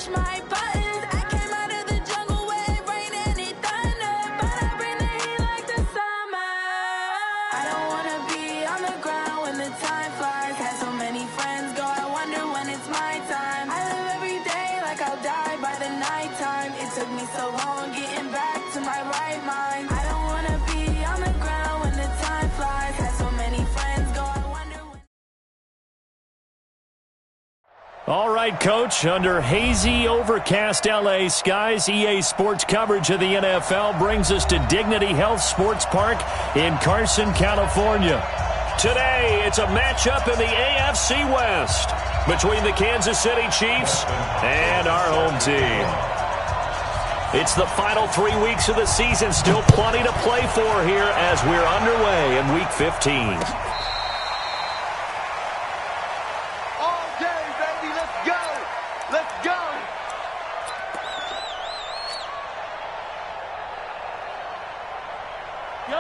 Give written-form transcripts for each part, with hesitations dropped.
push my buttons. I came out of the jungle where it rain and it thunder, but I bring the heat like the summer. I don't wanna be on the ground when the time flies. Had so many friends go, I wonder when it's my time. I live every day like I'll die by the nighttime. It took me so long getting back to my right mind. I don't wanna be on the ground when the time flies. Had so many friends go, I wonder when... All right, Coach, under hazy, overcast LA skies, EA Sports coverage of the NFL brings us to Dignity Health Sports Park in Carson, California. Today, it's a matchup in the AFC West between the Kansas City Chiefs and our home team. It's the final 3 weeks of the season, still plenty to play for here as we're underway in Week 15.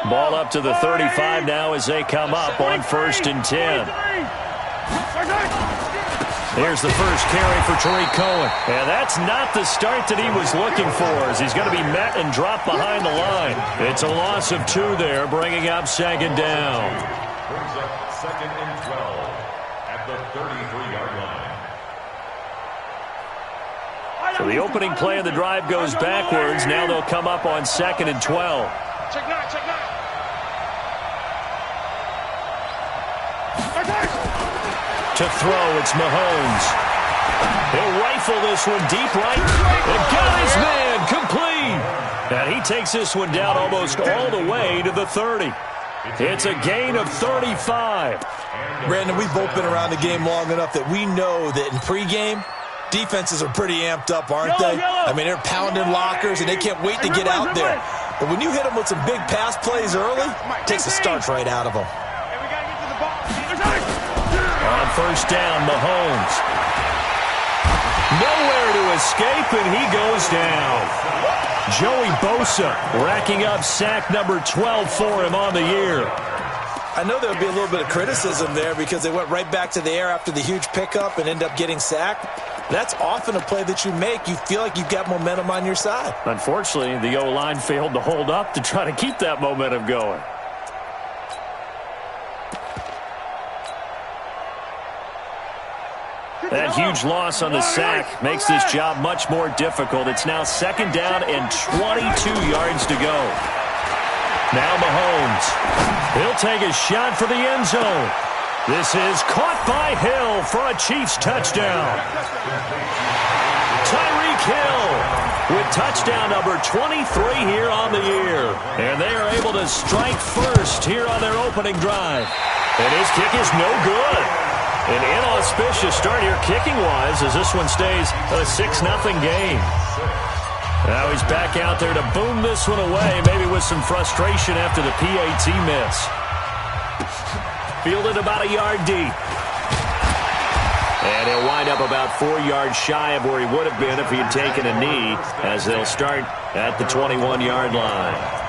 Ball up to the 35 now as they come up on 1st and 10. Here's the first carry for Tariq Cohen. And that's not the start that he was looking for, as he's going to be met and dropped behind the line. It's a loss of 2 there, bringing up 2nd down. Brings up 2nd and 12 at the 33-yard line. So the opening play of the drive goes backwards. Now they'll come up on 2nd and 12. Check nine, check nine. To throw, it's Mahomes. He'll rifle this one deep right. And got his man complete. And he takes this one down almost all the way to the 30. It's a gain of 35. Brandon, we've both been around the game long enough that we know that in pregame, defenses are pretty amped up, aren't they? I mean, they're pounding lockers, and they can't wait to get out there. But when you hit them with some big pass plays early, it takes the starch right out of them. On 1st down, Mahomes. Nowhere to escape, and he goes down. Joey Bosa racking up sack number 12 for him on the year. I know there'll be a little bit of criticism there because they went right back to the air after the huge pickup and end up getting sacked. That's often a play that you make. You feel like you've got momentum on your side. Unfortunately, the O-line failed to hold up to try to keep that momentum going. That huge loss on the sack makes this job much more difficult. It's now 2nd down and 22 yards to go. Now Mahomes. He'll take a shot for the end zone. This is caught by Hill for a Chiefs touchdown. Tyreek Hill with touchdown number 23 here on the year. And they are able to strike first here on their opening drive. And his kick is no good. An inauspicious start here kicking-wise as this one stays a 6-0 game. Now he's back out there to boom this one away, maybe with some frustration after the PAT miss. Fielded about a yard deep. And he'll wind up about 4 yards shy of where he would have been if he had taken a knee, as they'll start at the 21-yard line.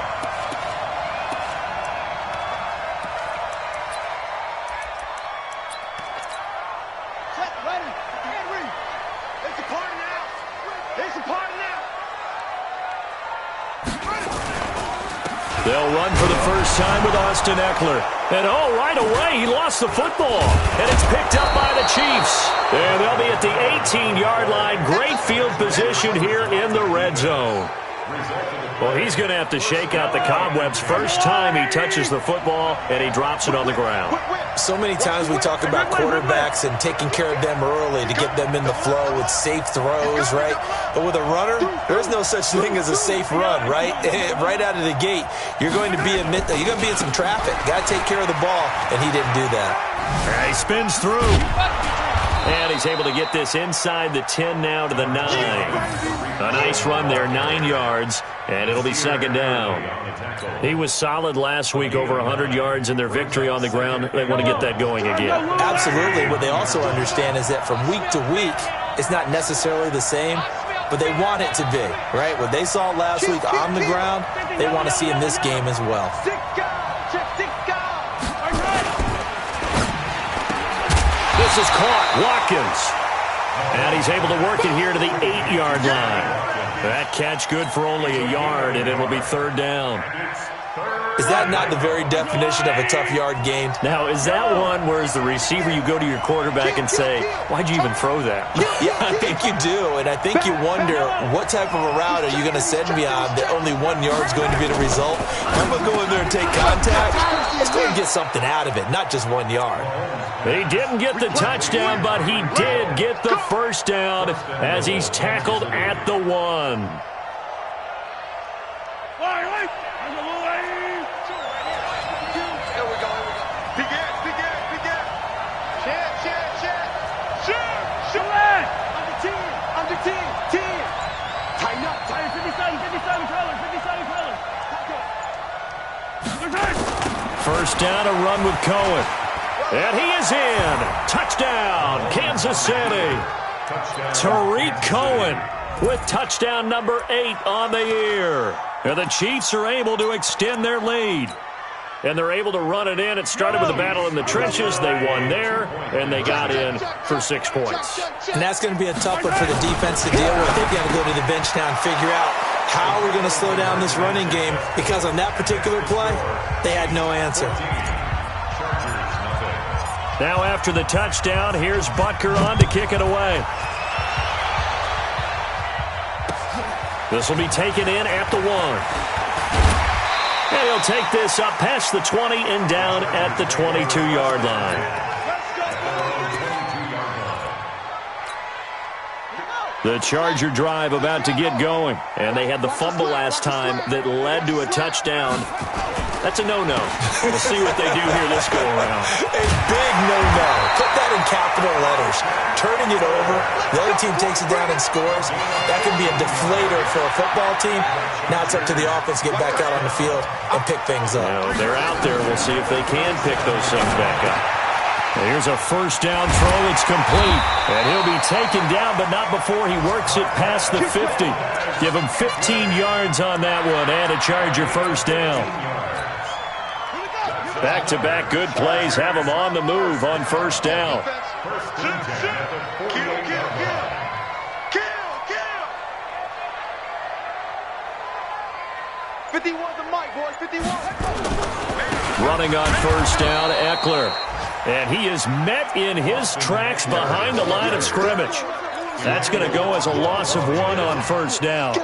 They'll run for the first time with Austin Eckler. And right away, he lost the football. And it's picked up by the Chiefs. And they'll be at the 18-yard line. Great field position here in the red zone. Well, he's going to have to shake out the cobwebs first time he touches the football, and he drops it on the ground. So many times we talk about quarterbacks and taking care of them early to get them in the flow with safe throws, right? But with a runner, there's no such thing as a safe run, right? Right out of the gate, you're going to be in some traffic. Got to take care of the ball, and he didn't do that. He spins through. And he's able to get this inside the 10 now to the 9. A nice run there, 9 yards, and it'll be 2nd down. He was solid last week, over 100 yards in their victory on the ground. They want to get that going again. Absolutely. What they also understand is that from week to week, it's not necessarily the same, but they want it to be, right? What they saw last week on the ground, they want to see in this game as well. This is caught. Watkins. And he's able to work it here to the 8-yard line. That catch good for only a yard, and it'll be third down. Is that not the very definition of a tough yard gained? Now, is that one where as the receiver you go to your quarterback and say, why'd you even throw that? Yeah, I think you do, and I think you wonder what type of a route are you going to send me on that only 1 yard is going to be the result? I'm going to go in there and take contact. Let's go and get something out of it, not just 1 yard. He didn't get the touchdown, but he did get the first down as he's tackled at the 1. First down, a run with Cohen. And he is in. Touchdown, Kansas City. Tariq Cohen with touchdown number 8 on the year. And the Chiefs are able to extend their lead. And they're able to run it in. It started with a battle in the trenches. They won there, and they got in for 6 points. And that's going to be a tough one for the defense to deal with. They've got to go to the bench now and figure out how we're going to slow down this running game, because on that particular play, they had no answer. Now after the touchdown, here's Butker on to kick it away. This will be taken in at the 1. And he'll take this up past the 20 and down at the 22-yard line. The Charger drive about to get going. And they had the fumble last time that led to a touchdown. That's a no-no. We'll see what they do here this go-around. A big no-no. Put that in capital letters. Turning it over, the other team takes it down and scores. That can be a deflator for a football team. Now it's up to the offense to get back out on the field and pick things up. Well, they're out there. We'll see if they can pick those things back up. Here's a first down throw. It's complete. And he'll be taken down, but not before he works it past the 50. Give him 15 yards on that one and a Charger first down. Back-to-back good plays have him on the move on first down. Running on first down, Eckler. And he is met in his tracks behind the line of scrimmage. That's going to go as a loss of 1 on first down.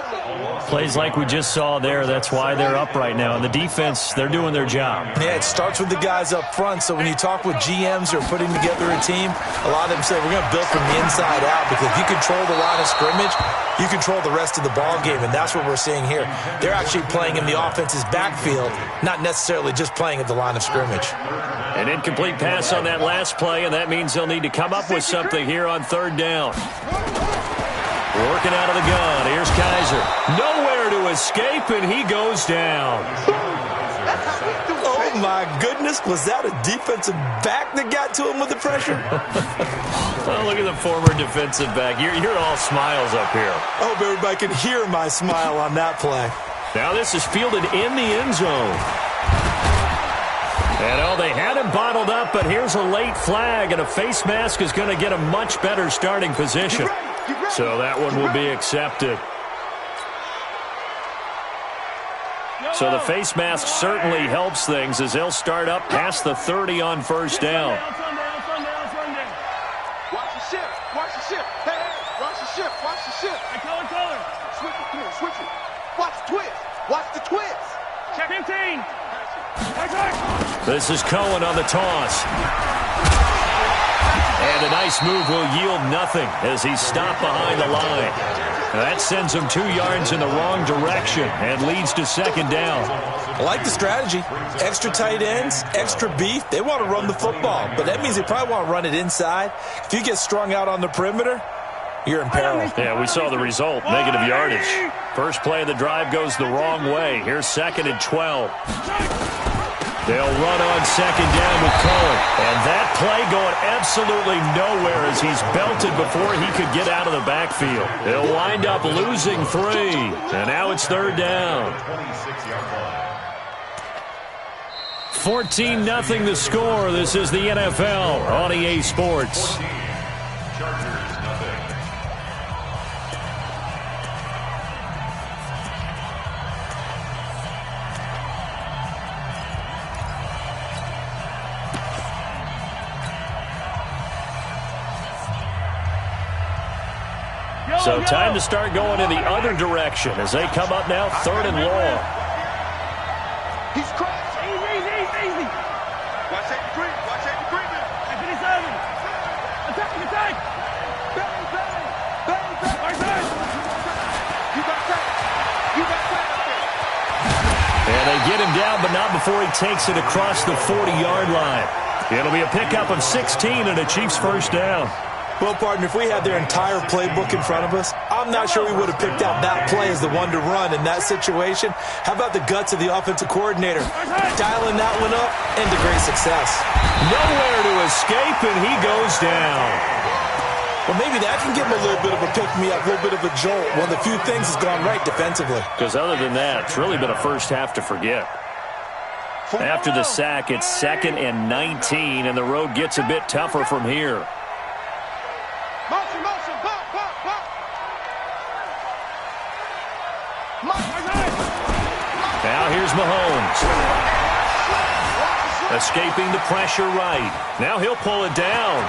Plays like we just saw there, that's why they're up right now. And the defense, they're doing their job. Yeah, it starts with the guys up front. So when you talk with GMs who are putting together a team, a lot of them say we're going to build from the inside out, because if you control the line of scrimmage, you control the rest of the ball game, and that's what we're seeing here. They're actually playing in the offense's backfield, not necessarily just playing at the line of scrimmage. An incomplete pass on that last play, and that means they'll need to come up with something here on third down. Working out of the gun. Here's Kaiser. Nowhere to escape, and he goes down. Oh, my goodness. Was that a defensive back that got to him with the pressure? Oh, look at the former defensive back. You're all smiles up here. I hope everybody can hear my smile on that play. Now this is fielded in the end zone. And, oh, they had him bottled up, but here's a late flag, and a face mask is going to get a much better starting position. So that one will be accepted. So the face mask certainly helps things as they'll start up past the 30 on first down. Watch the shift. Watch the shift. Hey, watch the shift. Watch the shift. Color. Switch it. Come here. Switch it. Watch the twist. Watch the twist. Check 15. This is Cohen on the toss. And a nice move will yield nothing as he's stopped behind the line. That sends him 2 yards in the wrong direction and leads to second down. I like the strategy. Extra tight ends, extra beef. They want to run the football, but that means they probably want to run it inside. If you get strung out on the perimeter, you're in peril. Yeah, we saw the result, negative yardage. First play of the drive goes the wrong way. Here's second and 12. They'll run on second down with Cohen. And that play going absolutely nowhere as he's belted before he could get out of the backfield. They'll wind up losing 3. And now it's third down. 14-0 the score. This is the NFL on EA Sports. Chargers, nothing. So time to start going in the other direction as they come up now 3rd and long. He's crazy. Easy. Watch that degree. Hey, 57. Attack. Bang. You got that up there. And they get him down, but not before he takes it across the 40-yard line. It'll be a pickup of 16 and a Chiefs first down. Well, partner, if we had their entire playbook in front of us, I'm not sure we would have picked out that play as the one to run in that situation. How about the guts of the offensive coordinator? Dialing that one up into great success. Nowhere to escape, and he goes down. Well, maybe that can give him a little bit of a pick-me-up, a little bit of a jolt. One of the few things has gone right defensively. Because other than that, it's really been a first half to forget. After the sack, it's 2nd and 19, and the road gets a bit tougher from here. Motion, pop. Now here's Mahomes. Escaping the pressure right. Now he'll pull it down.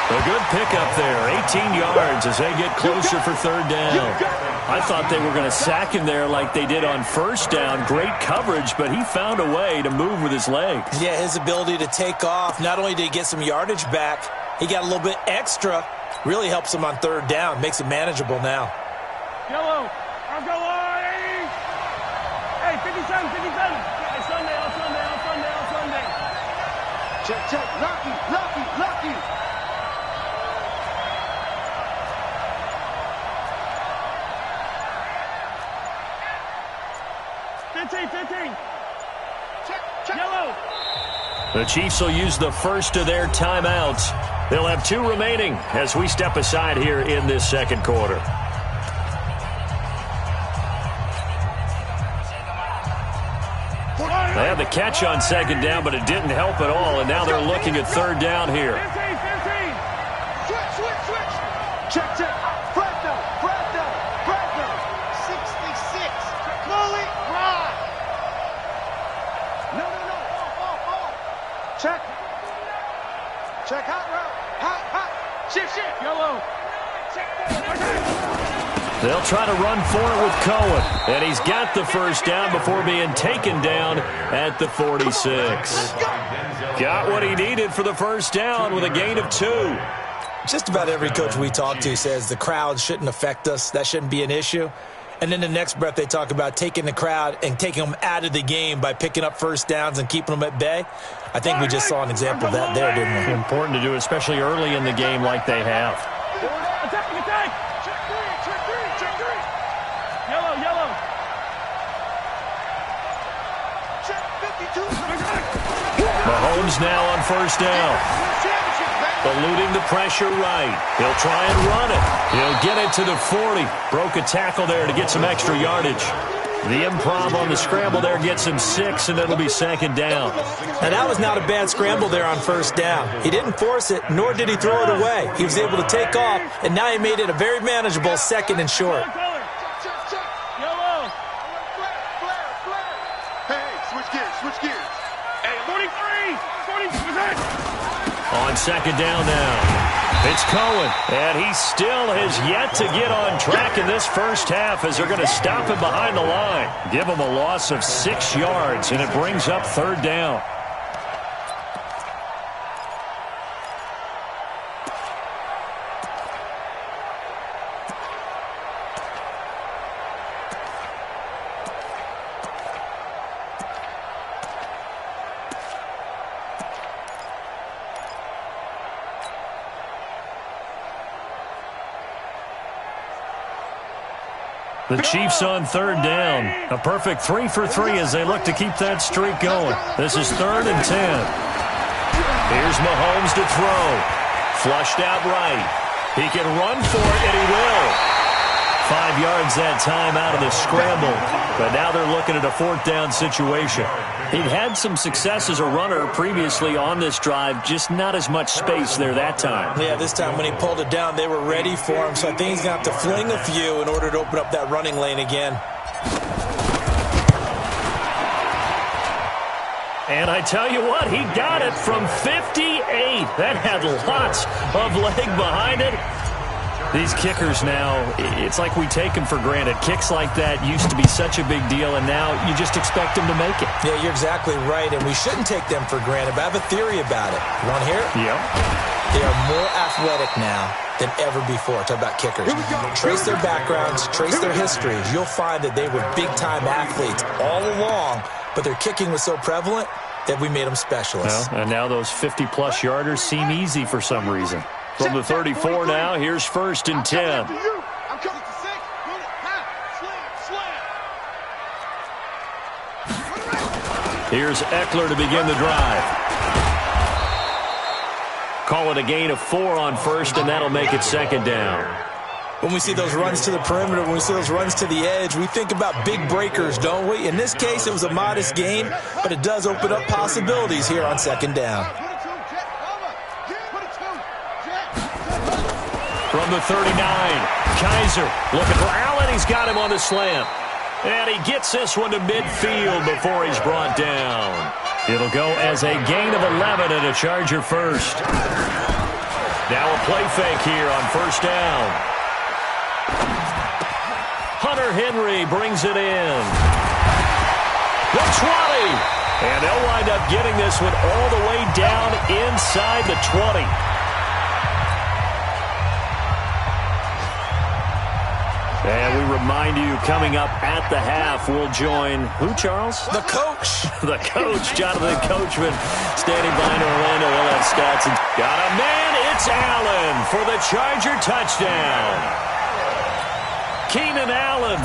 A good pickup there. 18 yards as they get closer for 3rd down. I thought they were going to sack him there like they did on 1st down. Great coverage, but he found a way to move with his legs. Yeah, his ability to take off. Not only did he get some yardage back, he got a little bit extra. Really helps him on 3rd down. Makes it manageable now. Yellow. I'll go on. Hey, 57. Hey, Sunday. Check. Lucky. 15. Check. Yellow. The Chiefs will use the first of their timeouts. They'll have 2 remaining as we step aside here in this 2nd quarter. They had the catch on 2nd down, but it didn't help at all, and now they're looking at 3rd down here. 15. Switch. Check. Fredno. 66. Pull it. Ride. No. Check. Hot route. Shift. Yellow. They'll try to run for it with Cohen, and he's got the first down before being taken down at the 46. Got what he needed for the first down with a gain of 2. Just about every coach we talk to says the crowd shouldn't affect us. That shouldn't be an issue. And then the next breath they talk about taking the crowd and taking them out of the game by picking up first downs and keeping them at bay. I think we just saw an example of that there, didn't we? Important to do, especially early in the game like they have. Attack. Check three. Yellow. Check 52. Mahomes now on first down. Eluding the pressure right. He'll try and run it. He'll get it to the 40. Broke a tackle there to get some extra yardage. The improv on the scramble there gets him 6, and it'll be 2nd down. And that was not a bad scramble there on first down. He didn't force it, nor did he throw it away. He was able to take off, and now he made it a very manageable 2nd and short. Check. Yellow. Flare. Hey, switch gears. Hey, 43. On 2nd down now. It's Cohen, and he still has yet to get on track in this first half as they're going to stop him behind the line. Give him a loss of 6 yards, and it brings up 3rd down. The Chiefs on 3rd down. A perfect 3 for 3 as they look to keep that streak going. This is 3rd and 10. Here's Mahomes to throw. Flushed out right. He can run for it, and he will. 5 yards that time out of the scramble. But now they're looking at a 4th down situation. He'd had some success as a runner previously on this drive, just not as much space there that time. Yeah, this time when he pulled it down, they were ready for him. So I think he's going to have to fling a few in order to open up that running lane again. And I tell you what, he got it from 58. That had lots of leg behind it. These kickers now, it's like we take them for granted. Kicks like that used to be such a big deal, and now you just expect them to make it. Yeah, you're exactly right, and we shouldn't take them for granted, but I have a theory about it. You want to hear it? Yep. They are more athletic now than ever before. Talk about kickers. Trace their backgrounds, trace their histories. You'll find that they were big-time athletes all along, but their kicking was so prevalent that we made them specialists. Well, and now those 50-plus yarders seem easy for some reason. From the 34 now, here's 1st and 10. I'm coming to 6. Slam. Here's Eckler to begin the drive. Call it a gain of 4 on 1st, and that'll make it 2nd down. When we see those runs to the perimeter, when we see those runs to the edge, we think about big breakers, don't we? In this case, it was a modest gain, but it does open up possibilities here on 2nd down. From the 39, Kaiser looking for Allen. He's got him on the slant. And he gets this one to midfield before he's brought down. It'll go as a gain of 11 and a Charger first. Now a play fake here on 1st down. Hunter Henry brings it in. The 20. And they'll wind up getting this one all the way down inside the 20. And we remind you, coming up at the half, we'll join who, Charles? The coach. The coach, Jonathan Coachman, standing behind Orlando. We'll have stats. Got a man. It's Allen for the Charger touchdown. Keenan Allen,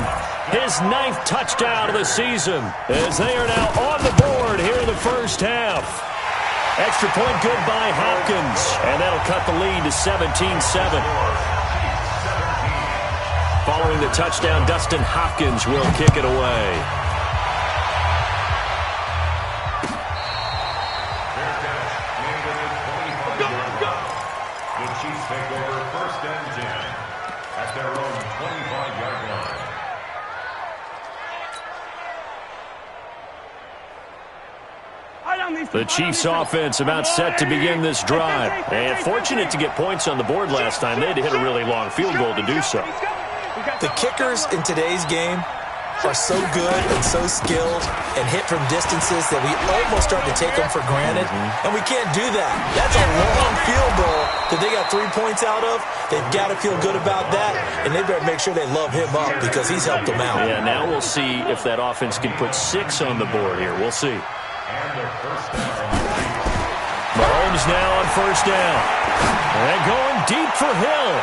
his 9th touchdown of the season, as they are now on the board here in the first half. Extra point good by Hopkins, and that'll cut the lead to 17-7. Following the touchdown, Dustin Hopkins will kick it away. The Chiefs take over 1st and 10 at their own 25-yard line. The Chiefs offense about set to begin this drive. And fortunate to get points on the board last time. They had to hit a really long field goal to do so. The kickers in today's game are so good and so skilled and hit from distances that we almost start to take them for granted, and we can't do that. That's a long field goal that they got 3 points out of. They've got to feel good about that, and they better make sure they love him up because he's helped them out. Yeah, now we'll see if that offense can put 6 on the board here. We'll see. And their first down. Mahomes now on 1st down. And going deep for Hill.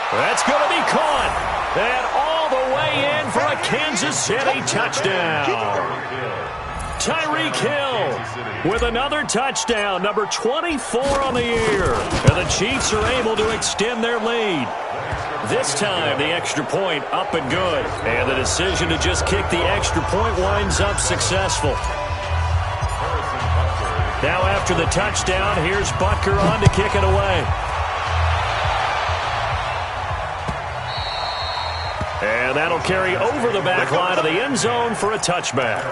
That's going to be caught. And all the way in for a Kansas City touchdown. Tyreek Hill with another touchdown, number 24 on the year. And the Chiefs are able to extend their lead. This time, the extra point up and good. And the decision to just kick the extra point winds up successful. Now after the touchdown, here's Butker on to kick it away. And that'll carry over the back line of the end zone for a touchback.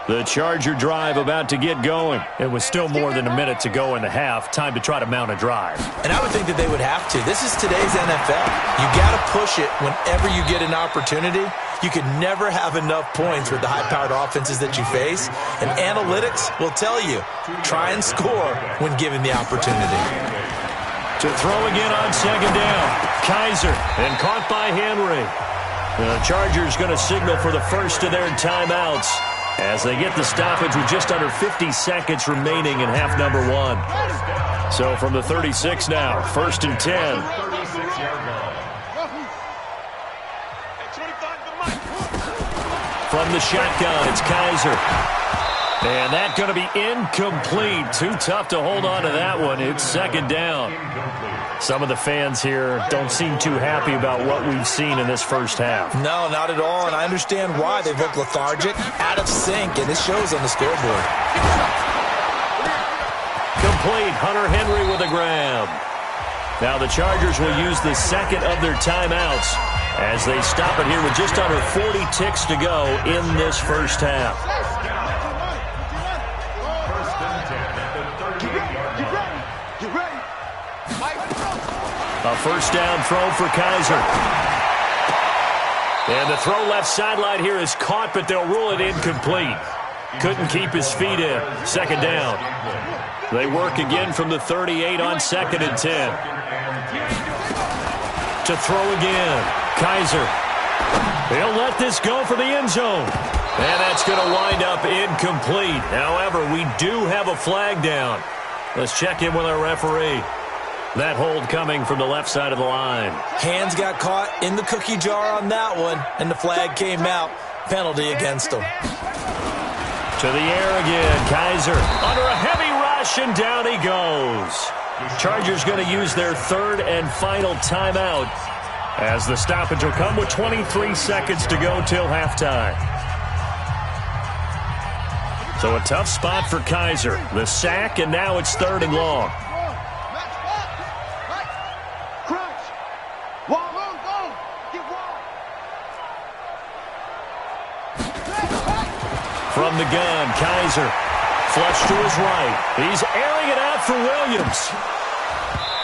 The Charger drive about to get going. It was still more than a minute to go in the half. Time to try to mount a drive. And I would think that they would have to. This is today's NFL. You got to push it whenever you get an opportunity. You can never have enough points with the high-powered offenses that you face. And analytics will tell you, try and score when given the opportunity. To throw again on 2nd down. Kaiser, and caught by Henry. The Chargers going to signal for the first of their timeouts as they get the stoppage with just under 50 seconds remaining in half number 1. So from the 36 now, 1st and 10. From the shotgun, it's Kaiser. And that's going to be incomplete. Too tough to hold on to that one. It's 2nd down. Some of the fans here don't seem too happy about what we've seen in this first half. No, not at all, and I understand why. They've looked lethargic, out of sync, and it shows on the scoreboard. Complete. Hunter Henry with a grab. Now the Chargers will use the second of their timeouts as they stop it here with just under 40 ticks to go in this first half. first down throw for Kaiser. And the throw left sideline here is caught, but they'll rule it incomplete. Couldn't keep his feet in. Second down. They work again from the 38 on 2nd and 10. To throw again. Kaiser. He'll let this go for the end zone. And that's going to wind up incomplete. However, we do have a flag down. Let's check in with our referee. That hold coming from the left side of the line. Hands got caught in the cookie jar on that one, and the flag came out. Penalty against him. To the air again. Kaiser under a heavy rush, and down he goes. Chargers going to use their third and final timeout as the stoppage will come with 23 seconds to go till halftime. So a tough spot for Kaiser. The sack, and now it's 3rd and long. From the gun, Kaiser. Flush to his right. He's airing it out for Williams.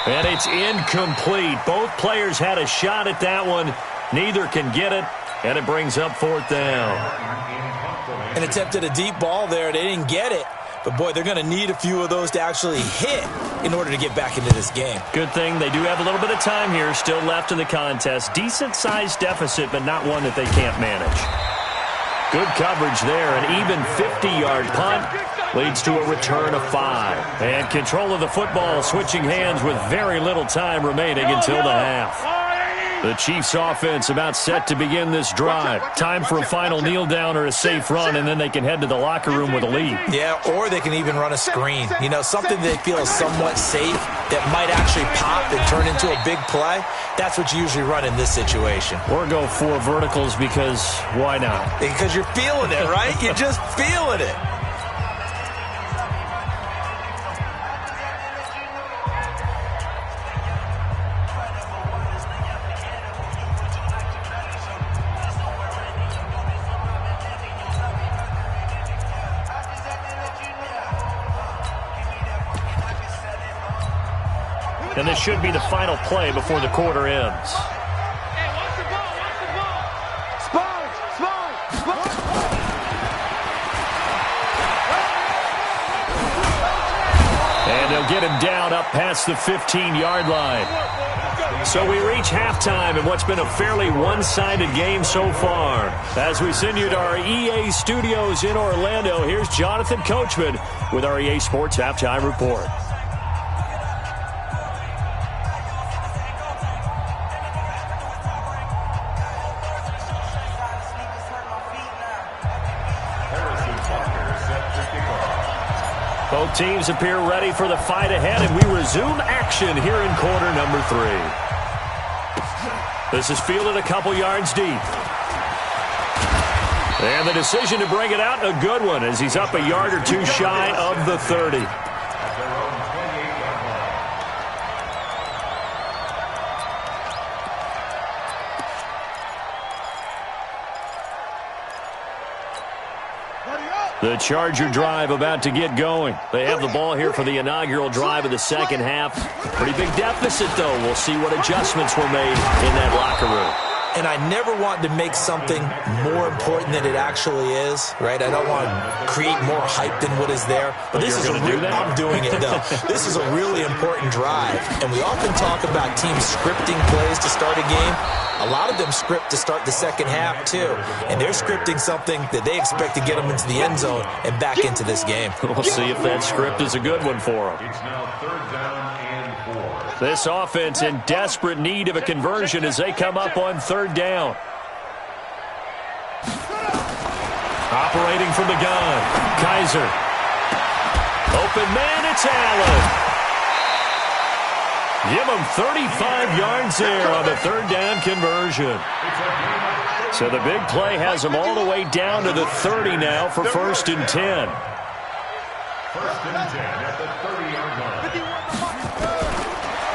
And it's incomplete. Both players had a shot at that one. Neither can get it, and it brings up 4th down. And attempted a deep ball there. They didn't get it. But, boy, they're going to need a few of those to actually hit in order to get back into this game. Good thing they do have a little bit of time here still left in the contest. Decent-sized deficit, but not one that they can't manage. Good coverage there. An even 50-yard punt leads to a return of 5. And control of the football switching hands with very little time remaining until the half. The Chiefs offense about set to begin this drive. Time for a final kneel down or a safe run, and then they can head to the locker room with a lead. Yeah, or they can even run a screen. You know, something they feel is somewhat safe that might actually pop and turn into a big play. That's what you usually run in this situation. Or go 4 verticals because why not? Because you're feeling it, right? You're just feeling it. And this should be the final play before the quarter ends. Hey, watch the ball, watch the ball. Sponge. And they'll get him down up past the 15-yard line. So we reach halftime in what's been a fairly one-sided game so far. As we send you to our EA studios in Orlando, here's Jonathan Coachman with our EA Sports Halftime Report. Both teams appear ready for the fight ahead, and we resume action here in quarter number 3. This is fielded a couple yards deep. And the decision to bring it out, a good one, as he's up a yard or two shy of the 30. The Charger drive about to get going. They have the ball here for the inaugural drive of the second half. Pretty big deficit, though. We'll see what adjustments were made in that locker room. And I never want to make something more important than it actually is, right? I don't want to create more hype than what is there. But this is I'm doing it, though. This is a really important drive. And we often talk about teams scripting plays to start a game. A lot of them script to start the second half, too. And they're scripting something that they expect to get them into the end zone and back into this game. We'll see if that script is a good one for them. It's now 3rd down and 4. This offense in desperate need of a conversion as they come up on 3rd down. Operating from the gun, Kaiser. Open man, it's Allen. Give him 35 yards there on the 3rd down conversion. So the big play has them all the way down to the 30 now for 1st and 10. 1st and 10 at the 30-yard line.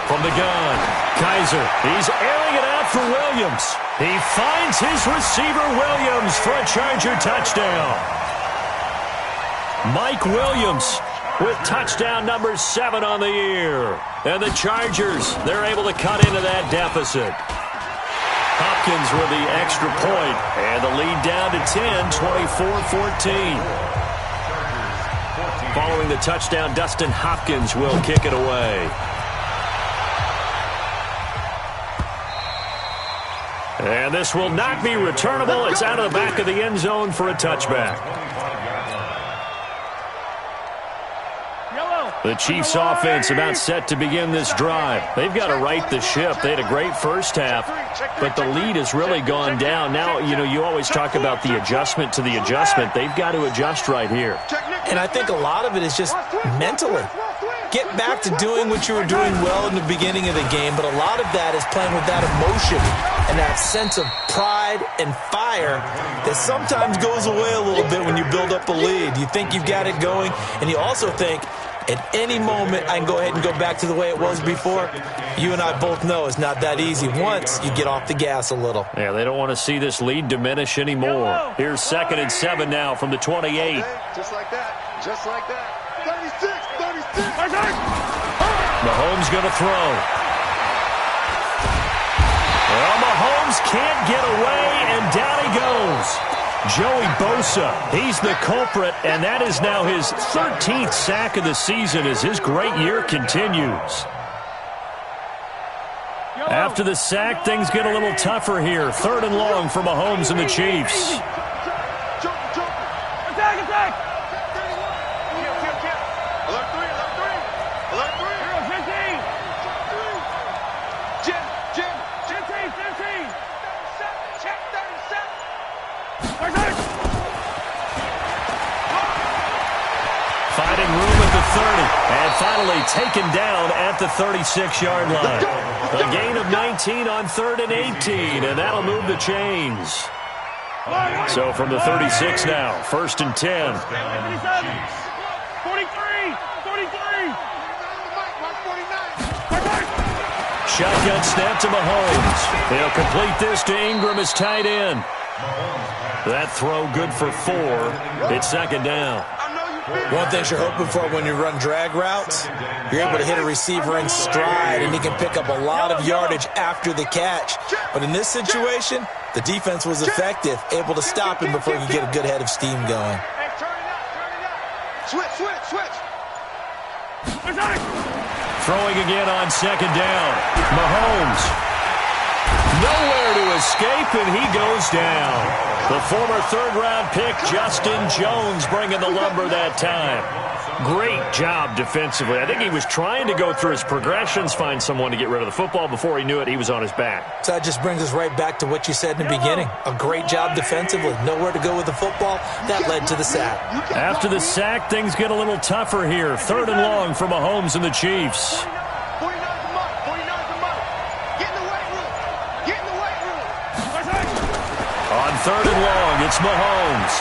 From the gun, Kaiser. He's airing it out for Williams. He finds his receiver, Williams, for a Charger touchdown. Mike Williams with touchdown number 7 on the year. And the Chargers, they're able to cut into that deficit. Hopkins with the extra point, and the lead down to 10, 24-14. Following the touchdown, Dustin Hopkins will kick it away. And this will not be returnable. It's out of the back of the end zone for a touchback. The Chiefs offense about set to begin this drive. They've got to right the ship. They had a great first half, but the lead has really gone down. Now, you always talk about the adjustment to the adjustment. They've got to adjust right here. And I think a lot of it is just mentally. Get back to doing what you were doing well in the beginning of the game, but a lot of that is playing with that emotion and that sense of pride and fire that sometimes goes away a little bit when you build up a lead. You think you've got it going, and you also think, at any moment, I can go ahead and go back to the way it was before. You and I both know it's not that easy once you get off the gas a little. Yeah, they don't want to see this lead diminish anymore. Here's 2nd and 7 now from the 28. Just like that. Just like that. 36. Mahomes going to throw. Well, Mahomes can't get away, and down he goes. Joey Bosa, he's the culprit, and that is now his 13th sack of the season as his great year continues. After the sack, things get a little tougher here. 3rd and long for Mahomes and the Chiefs. Attack! Alert 3. Alert 3. Jim. 15. Check 37. Finding room at the 30, and finally taken down at the 36-yard line. A gain of 19 on 3rd and 18, and that'll move the chains. So from the 36 now, 1st and 10. 43. Shotgun snap to Mahomes. They'll complete this to Ingram as tight end. That throw good for 4. It's 2nd down. One thing you're hoping for when you run drag routes, you're able to hit a receiver in stride, and he can pick up a lot of yardage after the catch. But in this situation, the defense was effective, able to stop him before he could get a good head of steam going. Hey, turn it out. Switch. Throwing again on 2nd down. Mahomes. Nowhere to escape, and he goes down. The former 3rd-round pick, Justin Jones, bringing the lumber that time. Great job defensively. I think he was trying to go through his progressions, find someone to get rid of the football. Before he knew it, he was on his back. So that just brings us right back to what you said in the beginning. A great job defensively. Nowhere to go with the football. That led to the sack. After the sack, things get a little tougher here. 3rd and long for Mahomes and the Chiefs. 49's a month. Get in the weight room. On 3rd and long, it's Mahomes.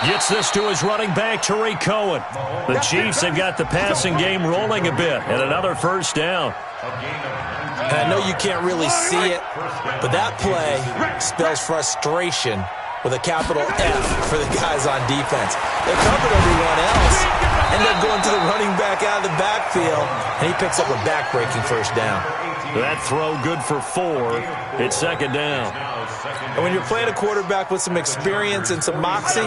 Gets this to his running back, Tariq Cohen. The Chiefs have got the passing game rolling a bit, and another 1st down. And I know you can't really see it, but that play spells frustration with a capital F for the guys on defense. They covered everyone else, end up going to the running back out of the backfield, and he picks up a back-breaking 1st down. That throw good for 4. It's 2nd down. And when you're playing a quarterback with some experience and some moxie,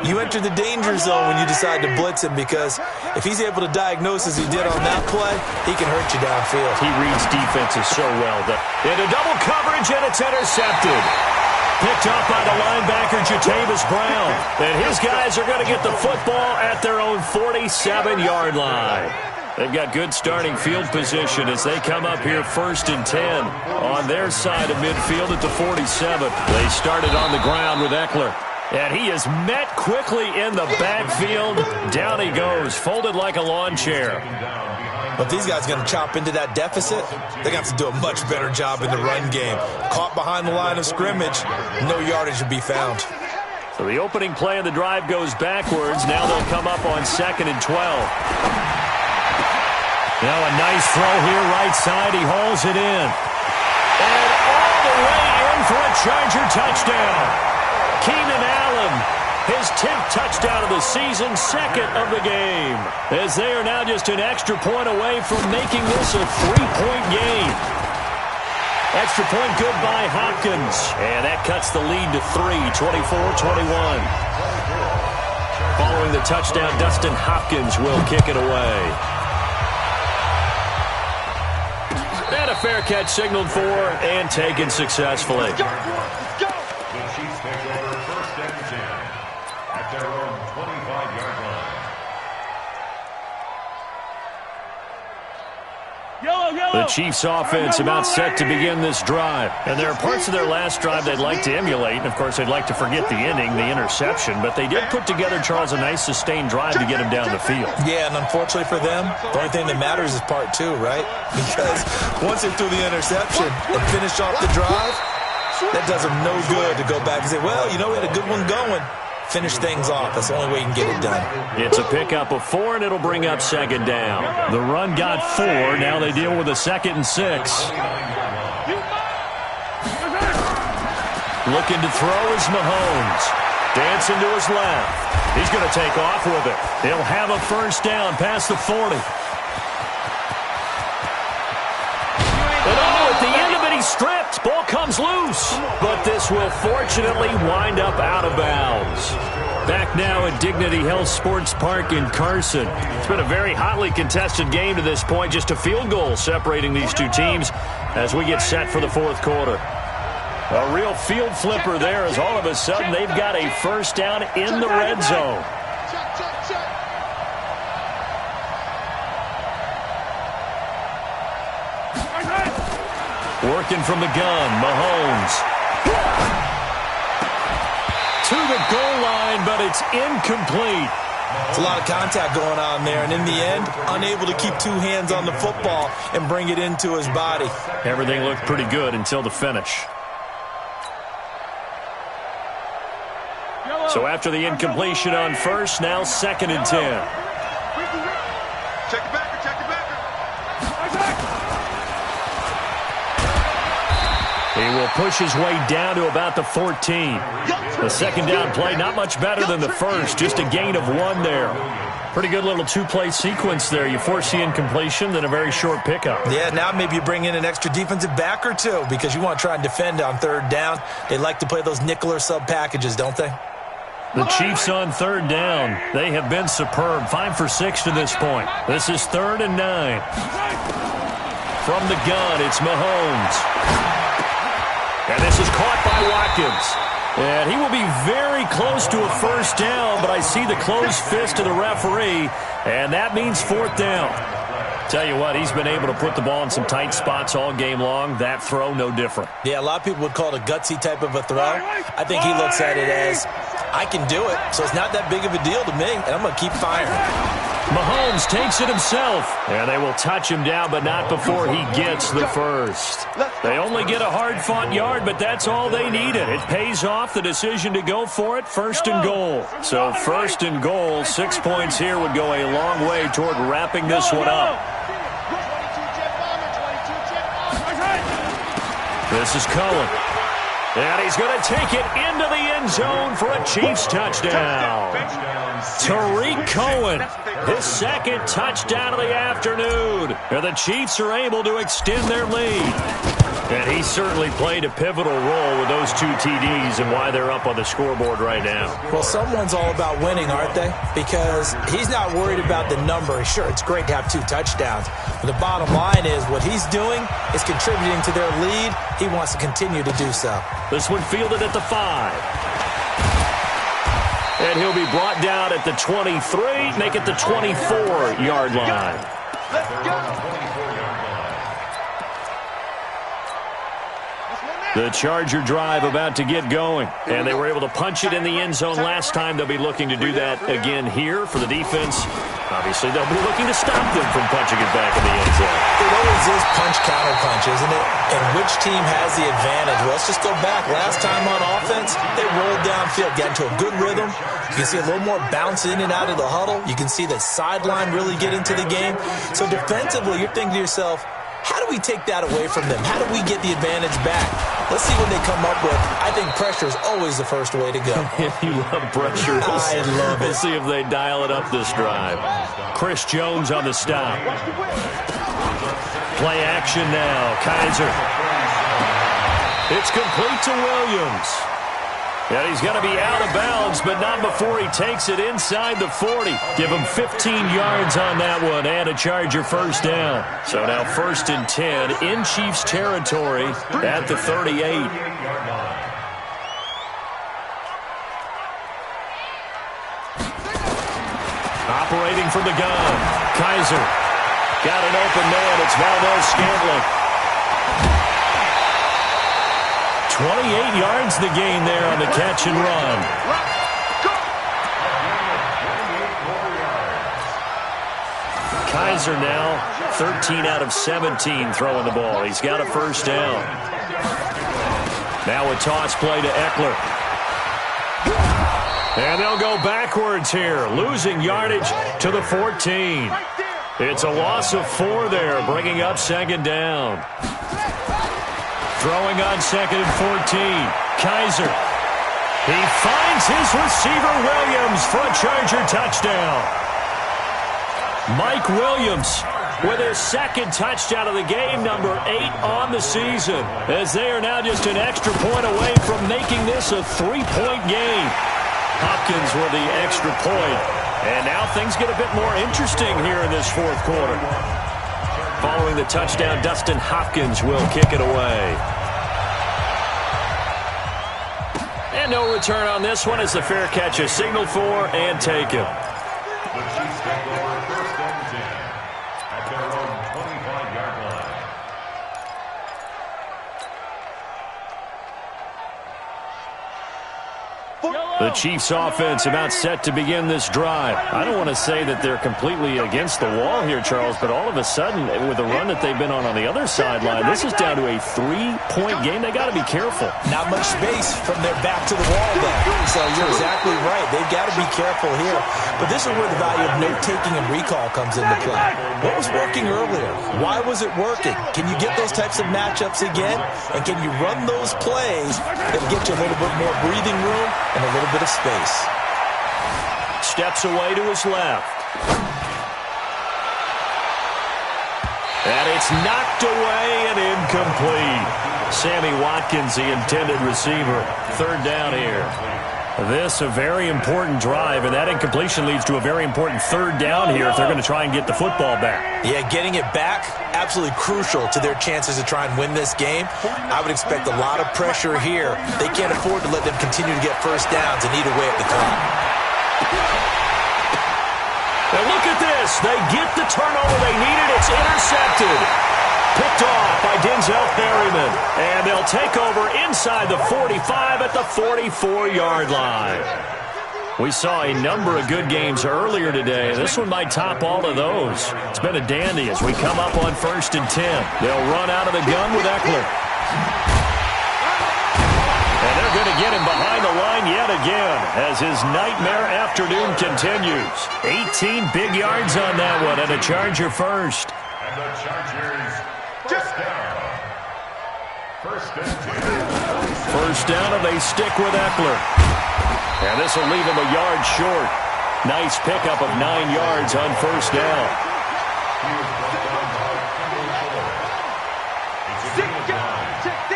you enter the danger zone when you decide to blitz him, because if he's able to diagnose as he did on that play, he can hurt you downfield. He reads defenses so well. Into double coverage, and it's intercepted. Picked up by the linebacker, Jatavis Brown. And his guys are going to get the football at their own 47-yard line. They've got good starting field position as they come up here 1st and 10 on their side of midfield at the 47. They started on the ground with Eckler. And he is met quickly in the backfield. Down he goes, folded like a lawn chair. But these guys are going to chop into that deficit. They're going to have to do a much better job in the run game. Caught behind the line of scrimmage, no yardage to be found. So the opening play of the drive goes backwards. Now they'll come up on 2nd and 12. Now a nice throw here, right side. He hauls it in. And all the way in for a Charger touchdown. Keenan Allen his 10th touchdown of the season, 2nd of the game, as they are now just an extra point away from making this a 3-point game. Extra point good by Hopkins, and that cuts the lead to 3, 24-21. Following the touchdown, Dustin Hopkins will kick it away. And a fair catch signaled for and taken successfully. The Chiefs take over 1st and 10 at their own 25-yard line. The Chiefs offense about set to begin this drive. And there are parts of their last drive they'd like to emulate. And, of course, they'd like to forget the ending, the interception. But they did put together, Charles, a nice sustained drive to get him down the field. Yeah, and unfortunately for them, the only thing that matters is part 2, right? Because once they threw the interception and finished off the drive, that does them no good to go back and say, well, you know, we had a good one going. Finish things off. That's the only way you can get it done. It's a pickup of 4, and it'll bring up 2nd down. The run got 4. Now they deal with a 2nd and 6. Looking to throw is Mahomes. Dancing to his left. He's going to take off with it. He'll have a 1st down past the 40. At the end of it, he's stripped. Ball comes loose. But this will fortunately wind up out of bounds. Back now at Dignity Health Sports Park in Carson. It's been a very hotly contested game to this point. Just a field goal separating these two teams as we get set for the 4th quarter. A real field flipper there as all of a sudden they've got a 1st down in the red zone. Working from the gun, Mahomes. To the goal line, but it's incomplete. It's a lot of contact going on there, and in the end, unable to keep 2 hands on the football and bring it into his body. Everything looked pretty good until the finish. So after the incompletion on 1st, now 2nd and 10. Check it back. He will push his way down to about the 14. The 2nd down play, not much better than the 1st, just a gain of 1 there. Pretty good little 2-play sequence there. You force the incompletion, then a very short pickup. Yeah, now maybe you bring in an extra defensive back or 2 because you want to try and defend on 3rd down. They like to play those nickel or sub packages, don't they? The Chiefs on 3rd down. They have been superb. 5 for 6 to this point. This is 3rd and 9. From the gun, it's Mahomes. And this is caught by Watkins. And he will be very close to a 1st down, but I see the closed fist of the referee, and that means 4th down. Tell you what, he's been able to put the ball in some tight spots all game long. That throw, no different. Yeah, a lot of people would call it a gutsy type of a throw. I think he looks at it as, I can do it, so it's not that big of a deal to me, and I'm going to keep firing. Mahomes takes it himself, and they will touch him down, but not before he gets the 1st. They only get a hard-fought yard, but that's all they needed. It pays off the decision to go for it, 1st and goal. So 1st and goal, 6 points here would go a long way toward wrapping this one up. This is Cohen. And he's going to take it into the end zone for a Chiefs touchdown. Tariq Cohen, his 2nd touchdown of the afternoon. And the Chiefs are able to extend their lead. And he certainly played a pivotal role with those 2 TDs and why they're up on the scoreboard right now. Well, someone's all about winning, aren't they? Because he's not worried about the number. Sure, it's great to have 2 touchdowns. But the bottom line is what he's doing is contributing to their lead. He wants to continue to do so. This one fielded at the 5. And he'll be brought down at the 23, make it the 24-yard line. Let's go. The Charger drive about to get going. And they were able to punch it in the end zone last time. They'll be looking to do that again here for the defense. Obviously, they'll be looking to stop them from punching it back in the end zone. It always is punch-counter-punch, isn't it? And which team has the advantage? Well, let's just go back. Last time on offense, they rolled downfield, got into a good rhythm. You can see a little more bounce in and out of the huddle. You can see the sideline really get into the game. So defensively, you're thinking to yourself, How do we take that away from them? How do we get the advantage back? Let's see what they come up with. I think pressure is always the first way to go. You love pressure. I love it. We'll see if they dial it up this drive. Chris Jones on the stop. Play action now. Kaiser. It's complete to Williams. And he's going to be out of bounds, but not before he takes it inside the 40. Give him 15 yards on that one and a Charger first down. So now 1st and 10 in Chiefs territory at the 38. Operating from the gun. Kaiser. Got an open man. It's Valdez-Scantling. 28 yards the gain there on the catch and run. Kaiser now 13 out of 17 throwing the ball. He's got a first down. Now a toss play to Eckler. And they'll go backwards here, losing yardage to the 14. It's a loss of 4 there, bringing up 2nd down. Throwing on 2nd and 14. Kaiser. He finds his receiver, Williams, for a Charger touchdown. Mike Williams with his 2nd touchdown of the game, number 8 on the season, as they are now just an extra point away from making this a 3-point game. Hopkins with the extra point. And now things get a bit more interesting here in this 4th quarter. Following the touchdown, Dustin Hopkins will kick it away. And no return on this one as the fair catch is signaled for and taken. The Chiefs take over 1st and 10 at their own 25-yard line. The Chiefs offense about set to begin this drive. I don't want to say that they're completely against the wall here, Charles, but all of a sudden, with the run that they've been on the other sideline, this is down to a 3-point game. They got to be careful. Not much space from their back to the wall, though. So you're exactly right. They've got to be careful here. But this is where the value of note-taking and recall comes into play. What was working earlier? Why was it working? Can you get those types of matchups again? And can you run those plays that get you a little bit more breathing room and a little bit of space? Steps away to his left. And it's knocked away and incomplete. Sammy Watkins, the intended receiver. 3rd down here. This a very important drive, and that incompletion leads to a very important 3rd down here if they're going to try and get the football back. Yeah, getting it back, absolutely crucial to their chances to try and win this game. I would expect a lot of pressure here. They can't afford to let them continue to get first downs and eat away at the clock. And look at this. They get the turnover they needed. It's intercepted. Picked off by Denzel Perryman. And they'll take over inside the 45 at the 44-yard line. We saw a number of good games earlier today. This one might top all of those. It's been a dandy as we come up on 1st and 10. They'll run out of the gun with Eckler. And they're going to get him behind the line yet again as his nightmare afternoon continues. 18 big yards on that one and a Charger first. And the Chargers first down. 1st and 10. First down, and they stick with Eckler. And this will leave him a yard short. Nice pickup of 9 yards on 1st down. He was brought down by Kendall Fuller. It's a good line.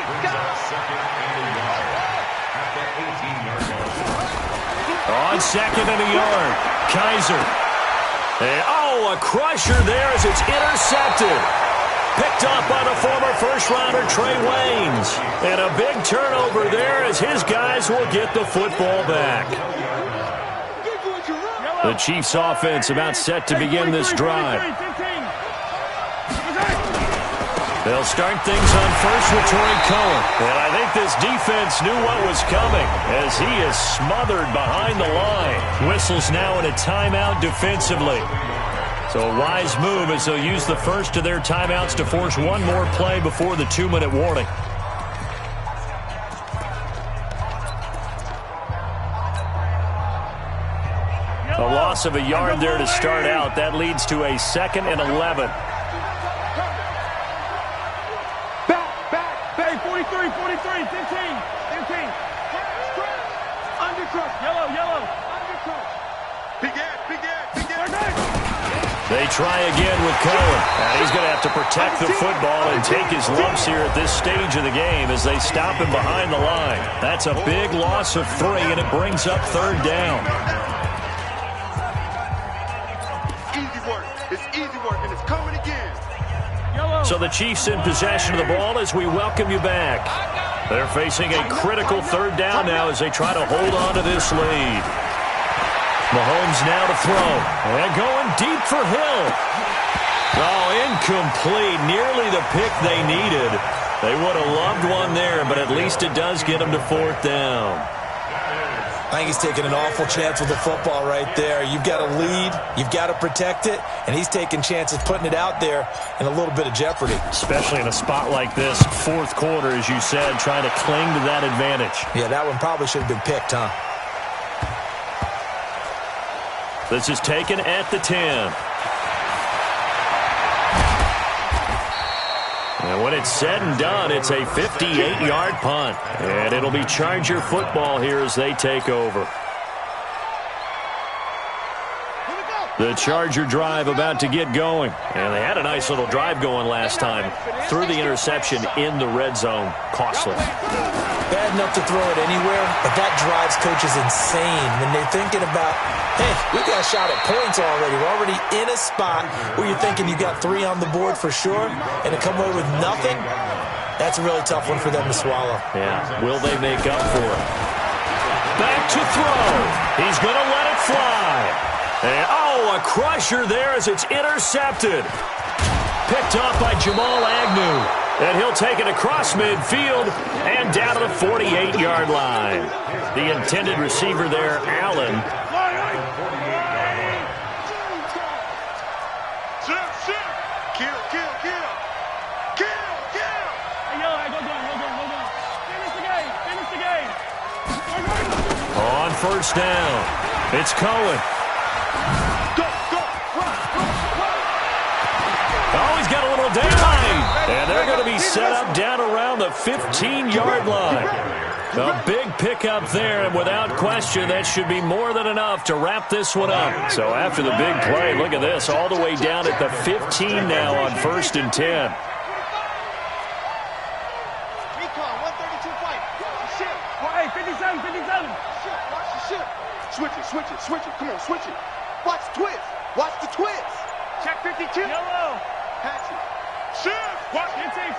Brings up 2nd and a yard at the 18-yard line. On 2nd and a yard, Kaiser. And, a crusher there as it's intercepted. Picked up by the former first-rounder Trey Waynes. And a big turnover there as his guys will get the football back. The Chiefs offense about set to begin this drive. They'll start things on first with Torrey Cohen. And I think this defense knew what was coming as he is smothered behind the line. Whistles now in a timeout defensively. So a wise move as they'll use the first of their timeouts to force one more play before the 2-minute warning. A loss of a yard there to start out. That leads to a 2nd and 11. 43, 43, 15, 15. Undercross. Yellow. Undercross. Big Ed. They try again with Cohen. And he's going to have to protect the football and take his lumps here at this stage of the game as they stop him behind the line. That's a big loss of 3, and it brings up 3rd down. Easy work. It's easy work, and it's coming again. So the Chiefs in possession of the ball as we welcome you back. They're facing a critical 3rd down now as they try to hold on to this lead. Mahomes now to throw. And going deep for Hill. Oh, incomplete. Nearly the pick they needed. They would have loved one there, but at least it does get them to 4th down. I think he's taking an awful chance with the football right there. You've got to lead, you've got to protect it, and he's taking chances putting it out there in a little bit of jeopardy. Especially in a spot like this, 4th quarter, as you said, trying to cling to that advantage. Yeah, that one probably should have been picked, huh? This is taken at the 10. And when it's said and done, it's a 58-yard punt. And it'll be Charger football here as they take over. The Charger drive about to get going. And they had a nice little drive going last time. Threw the interception in the red zone. Costly. Bad enough to throw it anywhere, but that drives coaches insane when they're thinking about, hey, we got a shot at points already. We're already in a spot where you're thinking you got 3 on the board for sure, and to come away with nothing, that's a really tough one for them to swallow. Yeah, will they make up for it? Back to throw. He's going to let it fly. And, a crusher there as it's intercepted. Picked off by Jamal Agnew. And he'll take it across midfield and down to the 48-yard line. The intended receiver there, Allen. On 1st down, it's Cohen. Oh, he's got a little daylight. And they're going to be set up down around the 15-yard line. A big pickup there, and without question, that should be more than enough to wrap this one up. So after the big play, look at this, all the way down at the 15 now on 1st and 10. Switch it. Come on, switch it. Watch the twist. Check 52. Yellow. Pass it. Shift. Watch 15.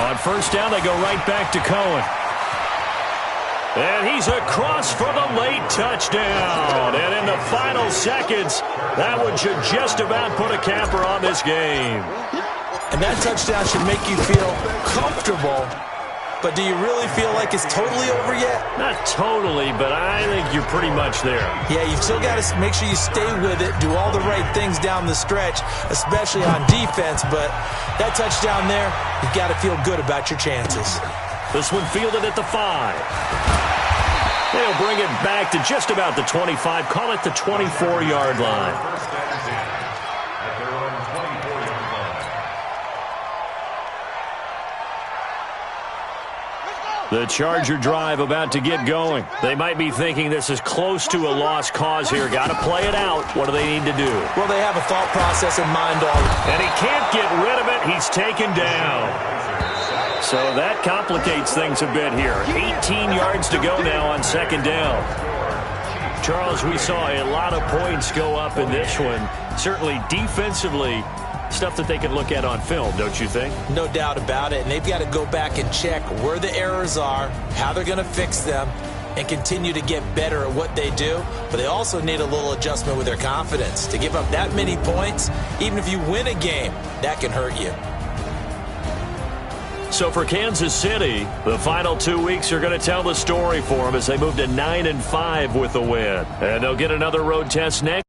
On 1st down, they go right back to Cohen. And he's across for the late touchdown. And in the final seconds, that one should just about put a capper on this game. And that touchdown should make you feel comfortable. But do you really feel like it's totally over yet? Not totally, but I think you're pretty much there. Yeah, you've still got to make sure you stay with it, do all the right things down the stretch, especially on defense. But that touchdown there, you've got to feel good about your chances. This one fielded at the 5. They'll bring it back to just about the 25. Call it the 24-yard line. The Charger drive about to get going. They might be thinking this is close to a lost cause here. Got to play it out. What do they need to do? Well, they have a thought process in mind already. And he can't get rid of it. He's taken down. So that complicates things a bit here. 18 yards to go now on 2nd down. Charles, we saw a lot of points go up in this one. Certainly defensively, stuff that they can look at on film, don't you think? No doubt about it. And they've got to go back and check where the errors are, how they're going to fix them, and continue to get better at what they do. But they also need a little adjustment with their confidence. To give up that many points, even if you win a game, that can hurt you. So for Kansas City, the final 2 weeks are going to tell the story for them as they move to 9-5 with the win. And they'll get another road test next.